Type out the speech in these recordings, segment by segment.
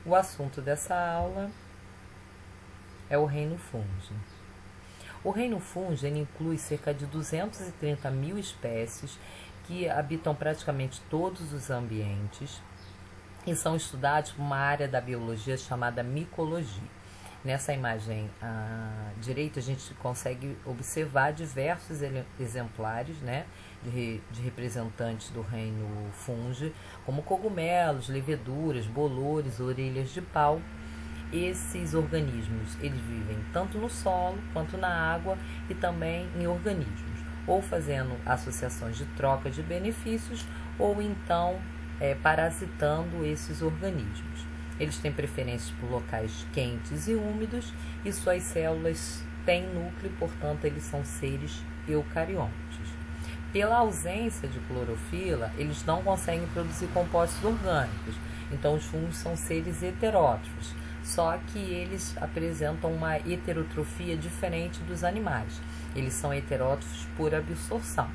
O assunto dessa aula é o reino fungi. O reino fungi inclui cerca de 230 mil espécies que habitam praticamente todos os ambientes e são estudados por uma área da biologia chamada micologia. Nessa imagem à direita, a gente consegue observar diversos exemplares, né, de representantes do reino fungi, como cogumelos, leveduras, bolores, orelhas de pau. Esses organismos, eles vivem tanto no solo quanto na água e também em organismos, ou fazendo associações de troca de benefícios, ou então parasitando esses organismos. Eles têm preferência por locais quentes e úmidos e suas células têm núcleo, portanto, eles são seres eucariontes. Pela ausência de clorofila, eles não conseguem produzir compostos orgânicos. Então, os fungos são seres heterótrofos, só que eles apresentam uma heterotrofia diferente dos animais. Eles são heterótrofos por absorção.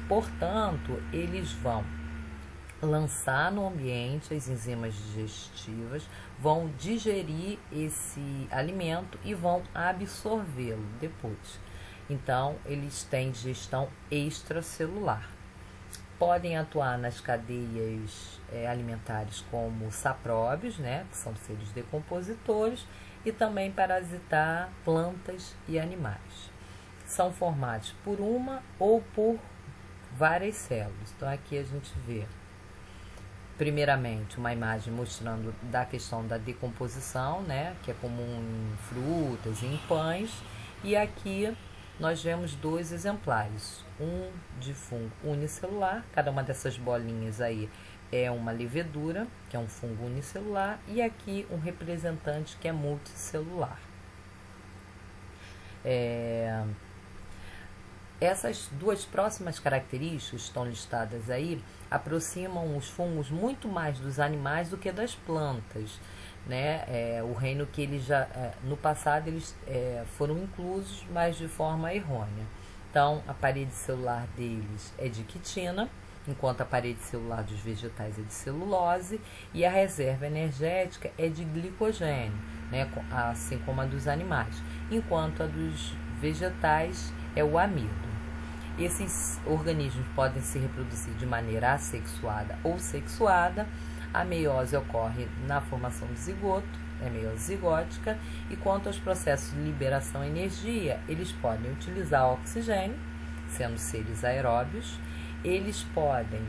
Portanto, eles vão lançar no ambiente as enzimas digestivas, vão digerir esse alimento e vão absorvê-lo depois. Então, eles têm digestão extracelular. Podem atuar nas cadeias alimentares como sapróbios, né, que são seres decompositores, e também parasitar plantas e animais. São formados por uma ou por várias células. Então, aqui a gente vê primeiramente uma imagem mostrando da questão da decomposição, né, que é comum em frutas e em pães, e aqui nós vemos dois exemplares, um de fungo unicelular, cada uma dessas bolinhas aí é uma levedura, que é um fungo unicelular, e aqui um representante que é multicelular. Essas duas próximas características que estão listadas aí aproximam os fungos muito mais dos animais do que das plantas, né? O reino que eles já no passado eles foram inclusos, mas de forma errônea. Então, a parede celular deles é de quitina, enquanto a parede celular dos vegetais é de celulose, e a reserva energética é de glicogênio, né? Assim como a dos animais, enquanto a dos vegetais é o amido. Esses organismos podem se reproduzir de maneira assexuada ou sexuada. A meiose ocorre na formação do zigoto, é meiose zigótica, e quanto aos processos de liberação de energia, eles podem utilizar oxigênio, sendo seres aeróbios, eles podem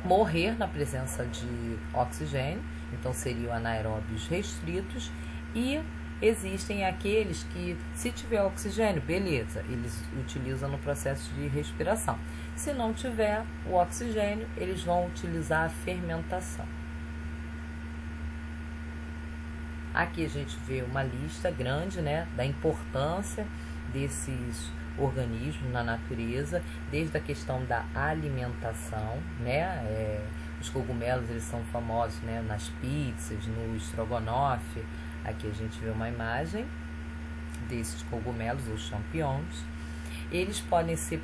morrer na presença de oxigênio, então seriam anaeróbios restritos, e existem aqueles que, se tiver oxigênio, beleza, eles utilizam no processo de respiração. Se não tiver o oxigênio, eles vão utilizar a fermentação. Aqui a gente vê uma lista grande, né, da importância desses organismos na natureza, desde a questão da alimentação, né, os cogumelos eles são famosos, né, nas pizzas, no estrogonofe. Aqui a gente vê uma imagem desses cogumelos, os champignons. Eles podem ser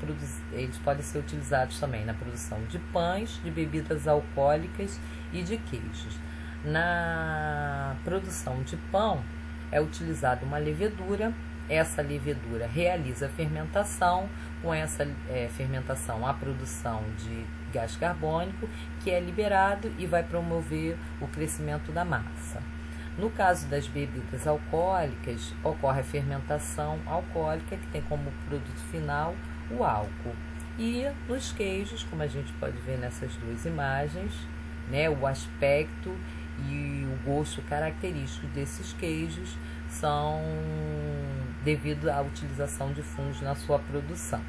utilizados também na produção de pães, de bebidas alcoólicas e de queijos. Na produção de pão é utilizada uma levedura. Essa levedura realiza a fermentação. Com essa fermentação, a produção de gás carbônico, que é liberado e vai promover o crescimento da massa. No caso das bebidas alcoólicas, ocorre a fermentação alcoólica, que tem como produto final o álcool. E nos queijos, como a gente pode ver nessas duas imagens, né, o aspecto e o gosto característico desses queijos são devido à utilização de fungos na sua produção.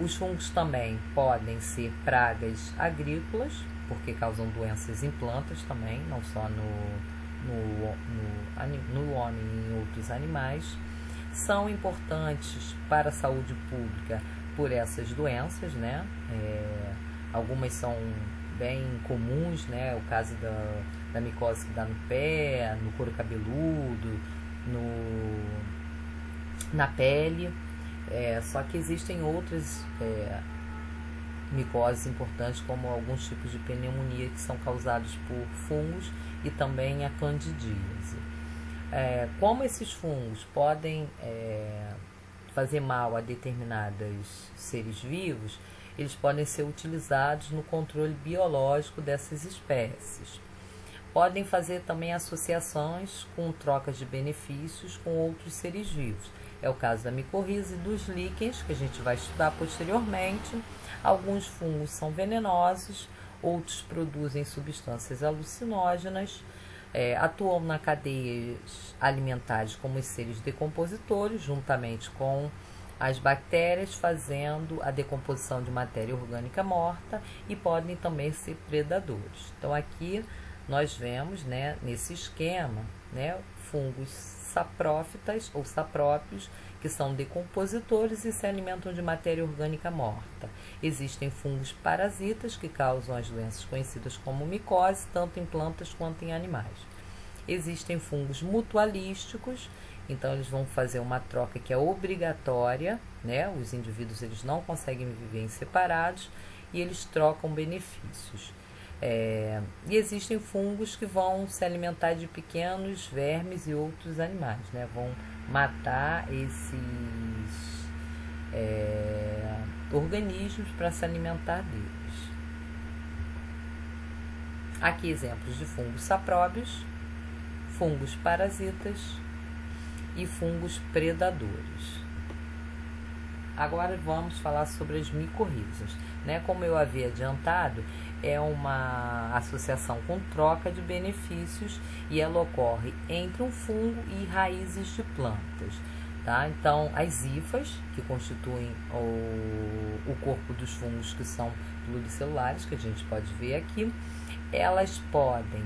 Os fungos também podem ser pragas agrícolas, porque causam doenças em plantas também, não só no homem e em outros animais. São importantes para a saúde pública por essas doenças, né? Algumas são bem comuns, né? O caso da micose que dá no pé, no couro cabeludo, na pele. Só que existem outras micoses importantes, como alguns tipos de pneumonia que são causados por fungos e também a candidíase. Como esses fungos podem fazer mal a determinados seres vivos, eles podem ser utilizados no controle biológico dessas espécies. Podem fazer também associações com trocas de benefícios com outros seres vivos. É o caso da micorriza e dos líquens, que a gente vai estudar posteriormente. Alguns fungos são venenosos, outros produzem substâncias alucinógenas, atuam na cadeias alimentares como os seres decompositores, juntamente com as bactérias, fazendo a decomposição de matéria orgânica morta, e podem também ser predadores. Então aqui nós vemos, né, nesse esquema, né, fungos saprófitas ou saprópios, que são decompositores e se alimentam de matéria orgânica morta. Existem fungos parasitas que causam as doenças conhecidas como micose, tanto em plantas quanto em animais. Existem fungos mutualísticos, então eles vão fazer uma troca que é obrigatória, né? Os indivíduos eles não conseguem viver em separados e eles trocam benefícios. E existem fungos que vão se alimentar de pequenos vermes e outros animais, né? Vão matar esses organismos para se alimentar deles. Aqui exemplos de fungos sapróbios, fungos parasitas e fungos predadores. Agora vamos falar sobre as micorrizas, né? Como eu havia adiantado, é uma associação com troca de benefícios e ela ocorre entre um fungo e raízes de plantas, tá? Então, as hifas, que constituem o corpo dos fungos, que são pluricelulares, que a gente pode ver aqui, elas podem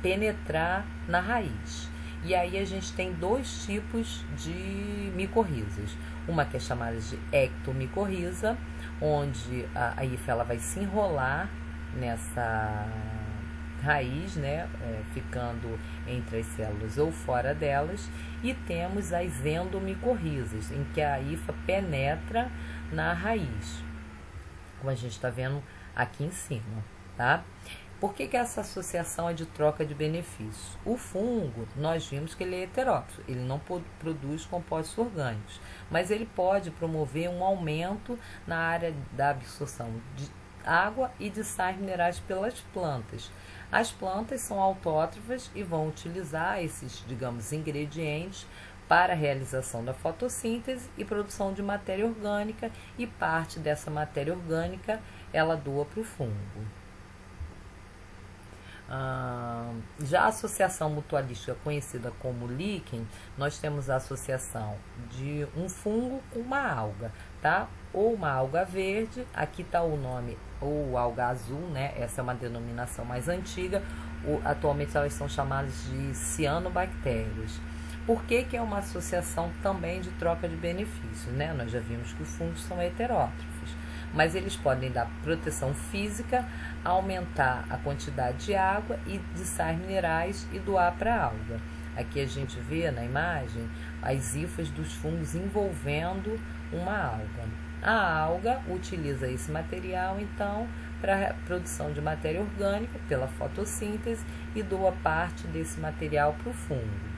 penetrar na raiz. E aí a gente tem dois tipos de micorrizas. Uma que é chamada de ectomicorriza, onde a hifa ela vai se enrolar nessa raiz, né, ficando entre as células ou fora delas. E temos as endomicorrizas, em que a hifa penetra na raiz, como a gente está vendo aqui em cima, tá? Por que essa associação é de troca de benefícios? O fungo, nós vimos que ele é heterótrofo, ele não produz compostos orgânicos, mas ele pode promover um aumento na área da absorção de água e de sais minerais pelas plantas. As plantas são autótrofas e vão utilizar esses, digamos, ingredientes para a realização da fotossíntese e produção de matéria orgânica, e parte dessa matéria orgânica ela doa para o fungo. Já a associação mutualística conhecida como líquen, nós temos a associação de um fungo com uma alga, tá? Ou uma alga verde, aqui está o nome, ou alga azul, né? Essa é uma denominação mais antiga, atualmente elas são chamadas de cianobactérias. Por que é uma associação também de troca de benefícios, né? Nós já vimos que os fungos são heterótrofos, mas eles podem dar proteção física, aumentar a quantidade de água e de sais minerais e doar para a alga. Aqui a gente vê na imagem as hifas dos fungos envolvendo uma alga. A alga utiliza esse material, então, para a produção de matéria orgânica pela fotossíntese e doa parte desse material para o fungo.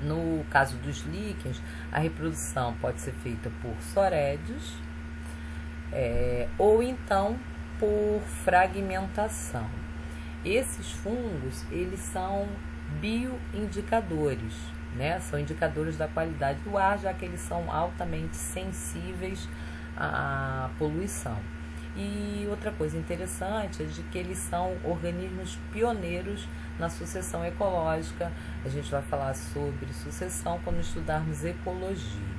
No caso dos líquens, a reprodução pode ser feita por sorédios, ou então por fragmentação. Esses fungos, eles são bioindicadores, né? São indicadores da qualidade do ar, já que eles são altamente sensíveis à poluição. E outra coisa interessante é de que eles são organismos pioneiros na sucessão ecológica. A gente vai falar sobre sucessão quando estudarmos ecologia.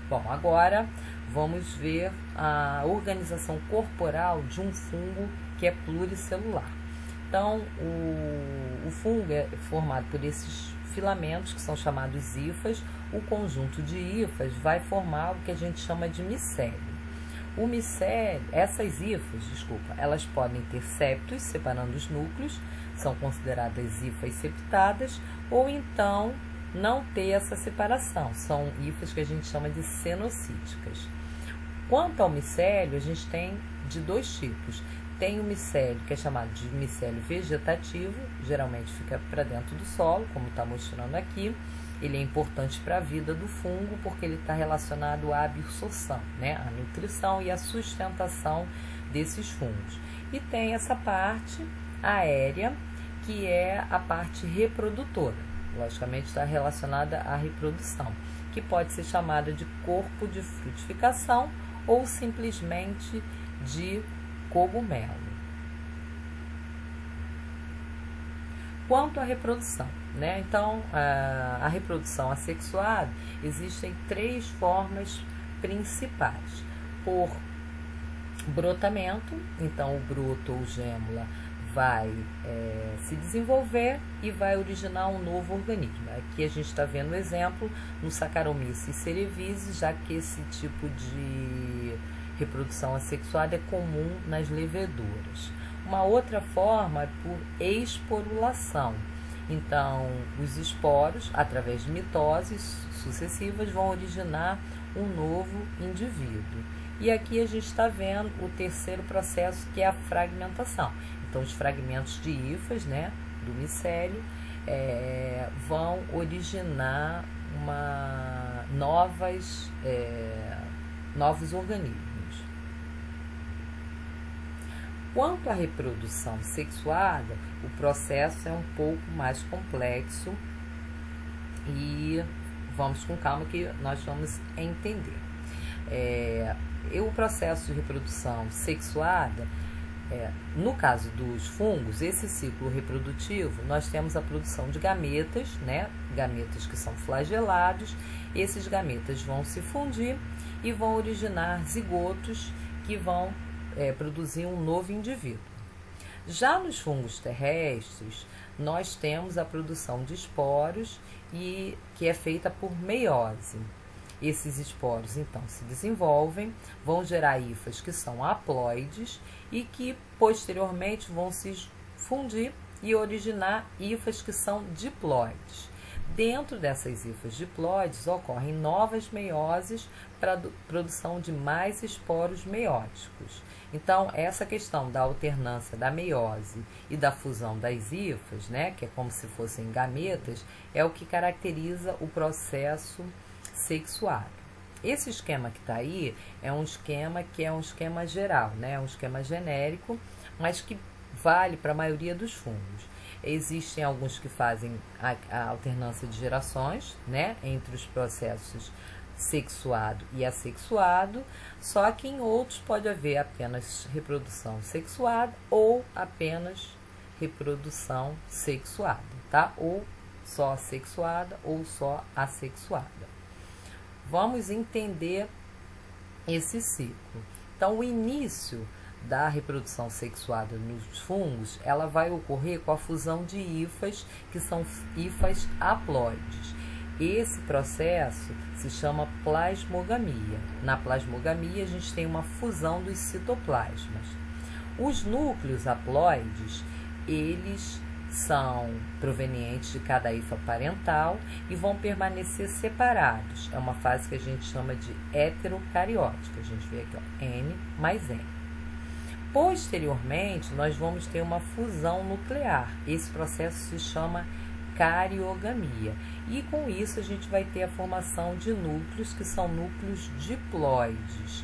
Bom, agora vamos ver a organização corporal de um fungo que é pluricelular. Então, o fungo é formado por esses filamentos que são chamados hifas. O conjunto de hifas vai formar o que a gente chama de micélio. O micélio, essas hifas, elas podem ter septos separando os núcleos, são consideradas hifas septadas, ou então não ter essa separação. São hifas que a gente chama de cenocíticas. Quanto ao micélio, a gente tem de dois tipos. Tem o micélio, que é chamado de micélio vegetativo, geralmente fica para dentro do solo, como está mostrando aqui. Ele é importante para a vida do fungo, porque ele está relacionado à absorção, né? A nutrição e a sustentação desses fungos. E tem essa parte aérea, que é a parte reprodutora. Logicamente está relacionada à reprodução, que pode ser chamada de corpo de frutificação ou simplesmente de cogumelo. Quanto à reprodução, né? Então, a reprodução assexuada, existem 3 formas principais. Por brotamento, então o broto ou gêmula vai se desenvolver e vai originar um novo organismo. Aqui a gente está vendo o exemplo no Saccharomyces cerevisiae, já que esse tipo de reprodução assexuada é comum nas leveduras. Uma outra forma é por esporulação. Então, os esporos, através de mitoses sucessivas, vão originar um novo indivíduo. E aqui a gente está vendo o terceiro processo, que é a fragmentação. Então, os fragmentos de hifas, né, do micélio, vão originar novos organismos. Quanto à reprodução sexuada, o processo é um pouco mais complexo e vamos com calma que nós vamos entender. O processo de reprodução sexuada, no caso dos fungos, esse ciclo reprodutivo, nós temos a produção de gametas, né? Gametas que são flagelados. Esses gametas vão se fundir e vão originar zigotos que vão produzir um novo indivíduo. Já nos fungos terrestres, nós temos a produção de esporos que é feita por meiose. Esses esporos, então, se desenvolvem, vão gerar hifas que são haploides e que, posteriormente, vão se fundir e originar hifas que são diploides. Dentro dessas hifas diploides, ocorrem novas meioses para a produção de mais esporos meióticos. Então, essa questão da alternância da meiose e da fusão das hifas, né, que é como se fossem gametas, é o que caracteriza o processo sexuado. Esse esquema que está aí é um esquema que é um esquema geral, né? É um esquema genérico, mas que vale para a maioria dos fungos. Existem alguns que fazem a alternância de gerações, né, entre os processos sexuado e assexuado, só que em outros pode haver apenas reprodução sexuada ou apenas reprodução sexuada, tá? Ou só sexuada ou só assexuada. Vamos entender esse ciclo. Então, o início da reprodução sexuada nos fungos, ela vai ocorrer com a fusão de hifas, que são hifas haploides. Esse processo se chama plasmogamia. Na plasmogamia, a gente tem uma fusão dos citoplasmas. Os núcleos haploides, eles são provenientes de cada hifa parental e vão permanecer separados. É uma fase que a gente chama de heterocariótica. A gente vê aqui, ó, N mais N. Posteriormente, nós vamos ter uma fusão nuclear. Esse processo se chama cariogamia. E com isso a gente vai ter a formação de núcleos que são núcleos diploides.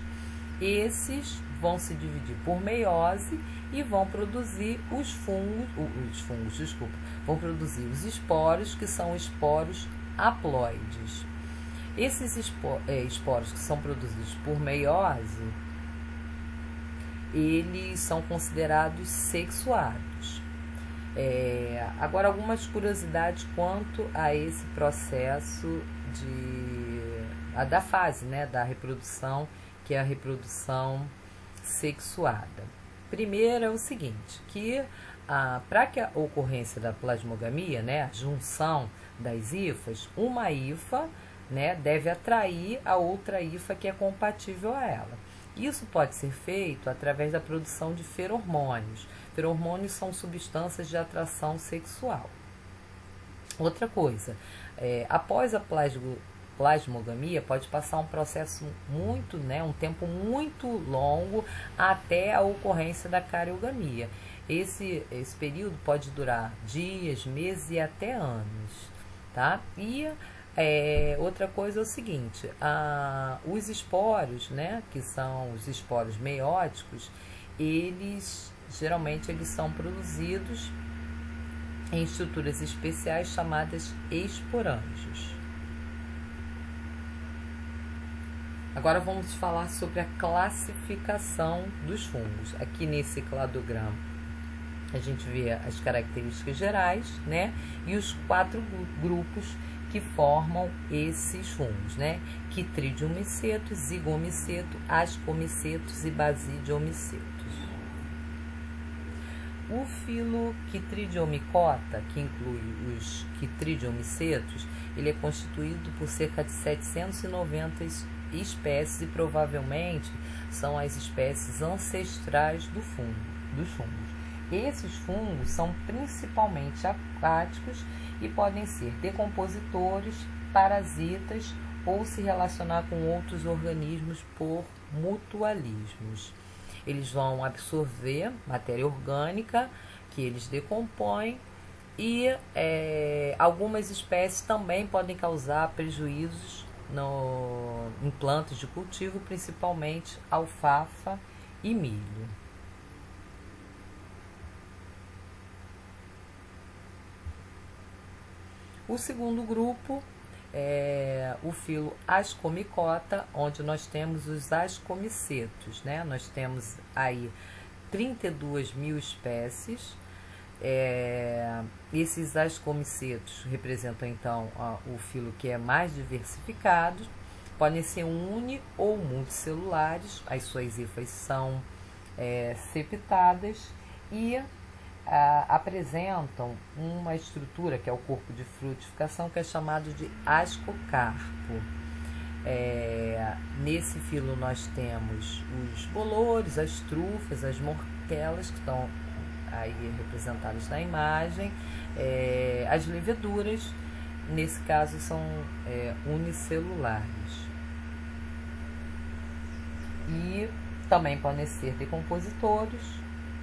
Esses vão se dividir por meiose e vão produzir vão produzir os esporos, que são esporos haploides. Esses esporos que são produzidos por meiose, eles são considerados sexuados. Agora, algumas curiosidades quanto a esse processo da fase, né, da reprodução, que é a reprodução sexuada. Primeiro é o seguinte, que para que a ocorrência da plasmogamia, né, a junção das hifas, uma hifa, né, deve atrair a outra hifa que é compatível a ela. Isso pode ser feito através da produção de feromônios. Feromônios são substâncias de atração sexual. Outra coisa, após a plasmogamia, pode passar um processo muito, né, um tempo muito longo até a ocorrência da cariogamia. Esse período pode durar dias, meses e até anos, tá? E outra coisa é o seguinte, os esporos, né, que são os esporos meióticos, geralmente eles são produzidos em estruturas especiais chamadas esporângios. Agora vamos falar sobre a classificação dos fungos. Aqui nesse cladograma a gente vê as características gerais, né? E os 4 grupos que formam esses fungos, né? Quitridiomiceto, zigomiceto, ascomicetos e basidiomicetos. O filo Chytridiomycota, que inclui os quitridiomicetos, ele é constituído por cerca de 790 espécies e provavelmente são as espécies ancestrais dos fungos. Esses fungos são principalmente aquáticos e podem ser decompositores, parasitas ou se relacionar com outros organismos por mutualismos. Eles vão absorver matéria orgânica que eles decompõem e algumas espécies também podem causar prejuízos em plantas de cultivo, principalmente alfafa e milho. O segundo grupo é o filo Ascomycota, onde nós temos os ascomicetos, né? Nós temos aí 32.000 espécies. Esses ascomicetos representam então o filo que é mais diversificado. Podem ser uni ou multicelulares, as suas hifas são septadas e apresentam uma estrutura que é o corpo de frutificação, que é chamado de ascocarpo. Nesse filo nós temos os bolores, as trufas, as mortelas, que estão aí representadas na imagem, as leveduras, nesse caso são unicelulares. E também podem ser decompositores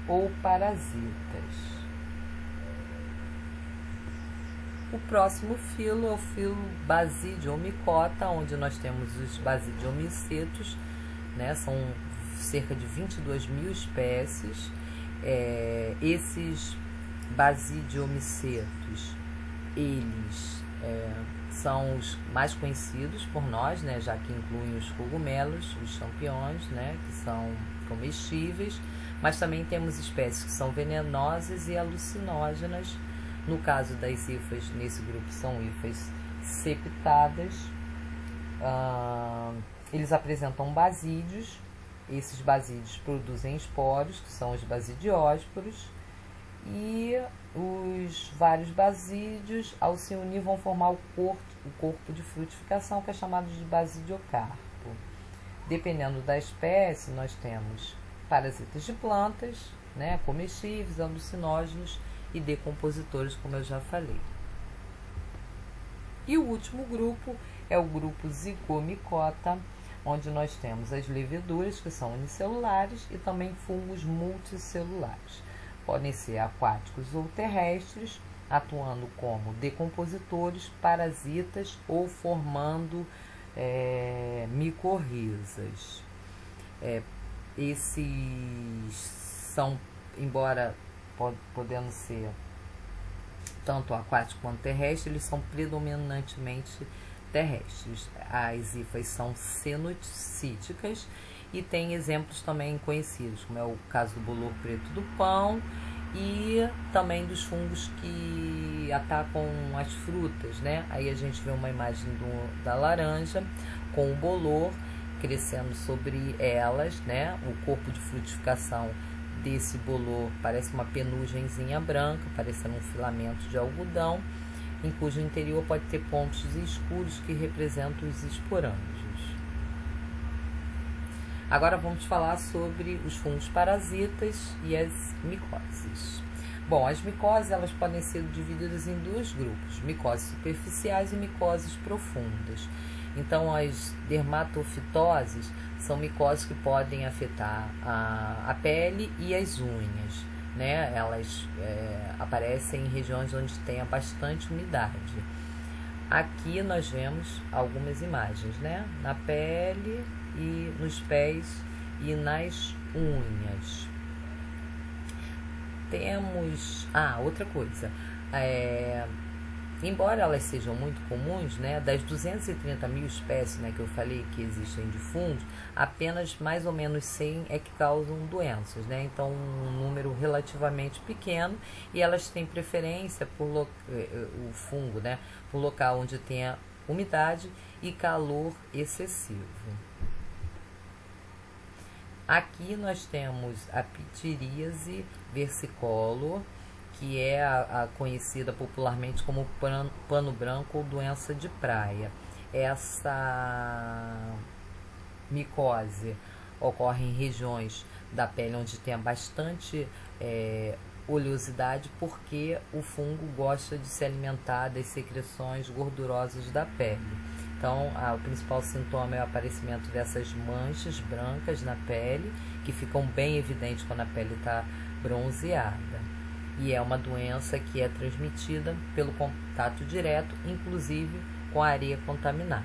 ou parasitas. O próximo filo é o filo Basidiomycota, onde nós temos os basidiomicetos, né? São cerca de 22.000 espécies. Esses basidiomicetos, eles são os mais conhecidos por nós, né? Já que incluem os cogumelos, os champignons, né? Que são comestíveis, mas também temos espécies que são venenosas e alucinógenas. No caso das hifas, nesse grupo são hifas septadas. Eles apresentam basídeos. Esses basídeos produzem esporos, que são os basidiósporos, e os vários basídeos, ao se unir, vão formar o corpo de frutificação, que é chamado de basidiocarpo. Dependendo da espécie, nós temos parasitas de plantas, né, comestíveis, alucinógenos e decompositores, como eu já falei. E o último grupo é o grupo Zygomycota, onde nós temos as leveduras, que são unicelulares, e também fungos multicelulares. Podem ser aquáticos ou terrestres, atuando como decompositores, parasitas ou formando micorrizas. Esses são, embora podendo ser tanto aquático quanto terrestre, eles são predominantemente terrestres. As hifas são cenocíticas e tem exemplos também conhecidos, como é o caso do bolor preto do pão e também dos fungos que atacam as frutas, né? Aí a gente vê uma imagem da laranja com o bolor crescendo sobre elas, né? O corpo de frutificação desse bolor parece uma penugemzinha branca, parecendo um filamento de algodão, em cujo interior pode ter pontos escuros que representam os esporângios. Agora vamos falar sobre os fungos parasitas e as micoses. Bom, as micoses elas podem ser divididas em dois grupos, micoses superficiais e micoses profundas. Então, as dermatofitoses são micoses que podem afetar a pele e as unhas, né? Elas aparecem em regiões onde tenha bastante umidade. Aqui nós vemos algumas imagens, né? Na pele e nos pés e nas unhas. Temos... outra coisa. Embora elas sejam muito comuns, né, das 230 mil espécies, né, que eu falei que existem de fungos, apenas mais ou menos 100 é que causam doenças, né? Então, um número relativamente pequeno, e elas têm preferência por o fungo, né, por local onde tenha umidade e calor excessivo. Aqui nós temos a ptiríase versicolor, que é a conhecida popularmente como pano branco ou doença de praia. Essa micose ocorre em regiões da pele onde tem bastante oleosidade, porque o fungo gosta de se alimentar das secreções gordurosas da pele. Então, o principal sintoma é o aparecimento dessas manchas brancas na pele, que ficam bem evidentes quando a pele está bronzeada. E é uma doença que é transmitida pelo contato direto, inclusive com a areia contaminada.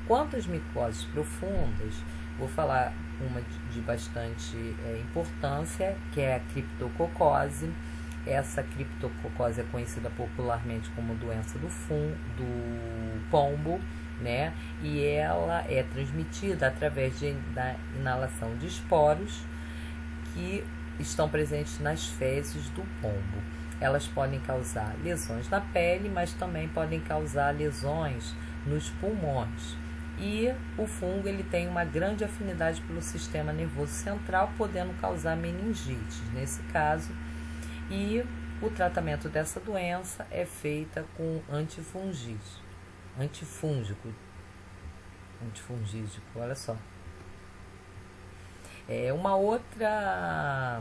Quanto às micoses profundas, vou falar uma de bastante importância, que é a criptococose. Essa criptococose é conhecida popularmente como doença do pombo, né? E ela é transmitida através da inalação de esporos que estão presentes nas fezes do pombo. Elas podem causar lesões na pele, mas também podem causar lesões nos pulmões. E o fungo ele tem uma grande afinidade pelo sistema nervoso central, podendo causar meningite nesse caso. E o tratamento dessa doença é feita com antifúngico, olha só. Uma outra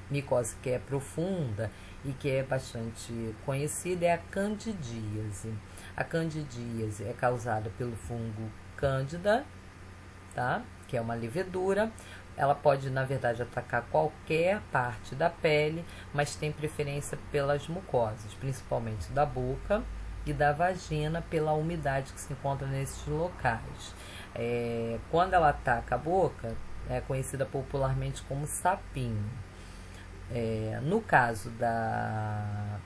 micose que é profunda e que é bastante conhecida é a candidíase. A candidíase é causada pelo fungo Cândida, tá? Que é uma levedura. Ela pode, na verdade, atacar qualquer parte da pele, mas tem preferência pelas mucosas, principalmente da boca e da vagina, pela umidade que se encontra nesses locais. Quando ela ataca a boca, é conhecida popularmente como sapinho. No caso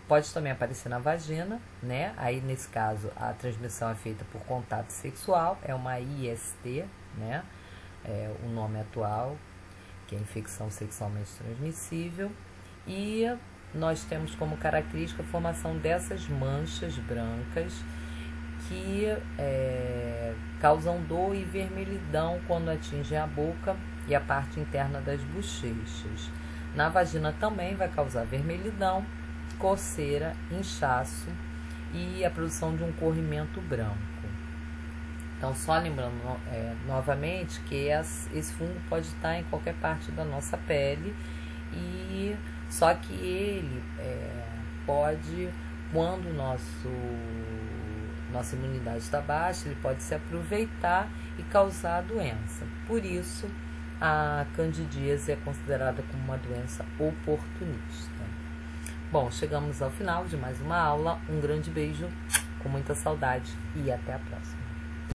pode também aparecer na vagina, né? Aí, nesse caso, a transmissão é feita por contato sexual, é uma IST, né? O nome atual, que é infecção sexualmente transmissível. E nós temos como característica a formação dessas manchas brancas que causam dor e vermelhidão quando atingem a boca e a parte interna das bochechas. Na vagina também vai causar vermelhidão, coceira, inchaço e a produção de um corrimento branco. Então, só lembrando novamente que esse fungo pode estar em qualquer parte da nossa pele, e só que ele pode, quando nossa imunidade está baixa, ele pode se aproveitar e causar a doença. Por isso, a candidíase é considerada como uma doença oportunista. Bom, chegamos ao final de mais uma aula. Um grande beijo, com muita saudade, e até a próxima.